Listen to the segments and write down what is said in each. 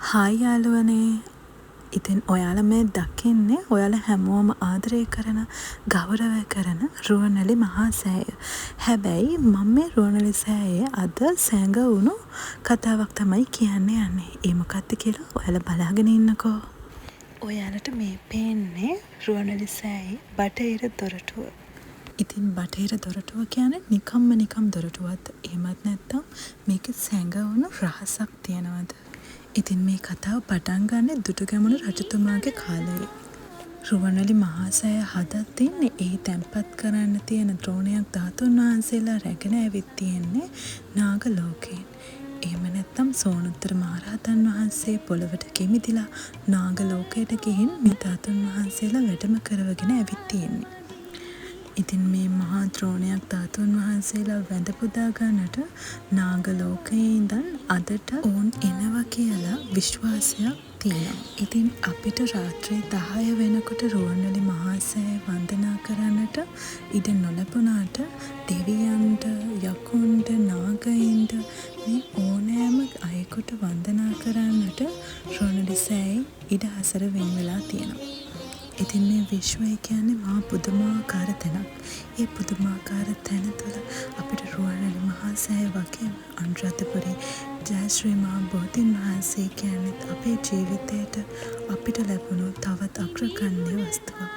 Hi යාළුවනේ. ඉතින් ඔයාලා මේ දකින්නේ ඔයාලා හැමෝම ආදරය කරන, ගෞරවය කරන රුවන්වැලි මහා සෑය. හැබැයි මම මේ රුවන්වැලි සෑයේ අද සැඟවුණු කතාවක් තමයි කියන්න යන්නේ. ඒ මොකක්ද කියලා ඔයාලා බලාගෙන ඉන්නකෝ. ඔයාලට මේ පේන්නේ රුවන්වැලි සෑයේ බටහිර දොරටුව. ඉතින් බටහිර දොරටුව කියන්නේ නිකම් දොරටුවක්ද? එහෙමත් නැත්නම් මේකේ සැඟවුණු රහසක් තියනවද? ඉතින් මේ කතාව පටන් ගන්නේ දුටුගැමුණු රජතුමාගේ කාලයේ. රුවන්වැලි මහා සෑය හදද්දී එහි තැන්පත් කරන්න තියෙන ද්‍රෝණයක් ධාතුන් වහන්සේලා රැගෙන ඇවිත් තියෙන්නේ නාග ලෝකයෙන්. එහෙම නැත්නම් සෝනුත්තර මහරහතන් වහන්සේ පොළවට කිමිදිලා නාග ලෝකයට ගිහින් මේ ධාතුන් වහන්සේලා වැඩම කරවගෙන ඇවිත් තියෙන්නේ. ඉතින් මේ මහා ද්‍රෝණයක් ධාතුන් වහන්සේලා වැඳ පුදා ගන්නට නාග ලෝකයේ ඉඳන් අදට ඕන් එනවා කියලා විශ්වාසයක් තියෙනවා. ඉතින් අපිට රාත්‍රී 10 වෙනකොට රුවන්වැලි මහා සෑය වන්දනා කරන්නට ඉඩ නොලැබුණාට දෙවියන්ට, යකුන්ට, නාගයින්ට මේ ඕනෑම අයෙකුට වන්දනා කරන්නට රුවන්වැලි සෑයේ ඉඩ හසර වෙන් වෙලා තියෙනවා. ඉතින් මේ විශ්වය කියන්නේ මහා පුදුමාකාර තැනක්. ඒ පුදුමාකාර තැන තුළ අපිට රුවන්වැලි මහා සෑය වගේම අනුරාධපුරේ ජයශ්‍රී මහා බෝධීන් වහන්සේ කියන්නේත් අපේ ජීවිතයට අපිට ලැබුණු තවත් අග්‍රගණ්‍ය වස්තුවක්.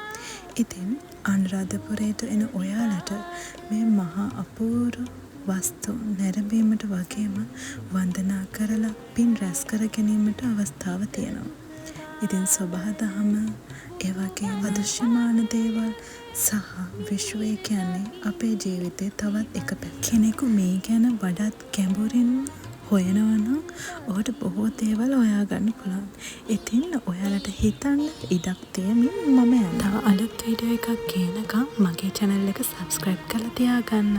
ඉතින් අනුරාධපුරයට එන ඔයාලට මේ මහා අපූර්ව වස්තු නැරඹීමට වගේම වන්දනා කරලා පින් රැස් කර ගැනීමට අවස්ථාව තියෙනවා. ඉතින් සබහාදහම ඒ වගේ අදෘශ්‍යමාන දේවල් සහ විශ්වය කියන්නේ අපේ ජීවිතේ තවත් එක පැත්තක්. කෙනෙකු මේ ගැන වඩාත් ගැඹුරින් හොයනවා නම් ඔහුට බොහෝ දේවල් හොයාගන්න පුළුවන්. ඉතින් ඔයාලට හිතන්න ඉඩක් තියෙමින් මම යනවා. තව අලුත් වීඩියෝ එකක් ගේනකම් මගේ channel එක subscribe කරලා තියාගන්න.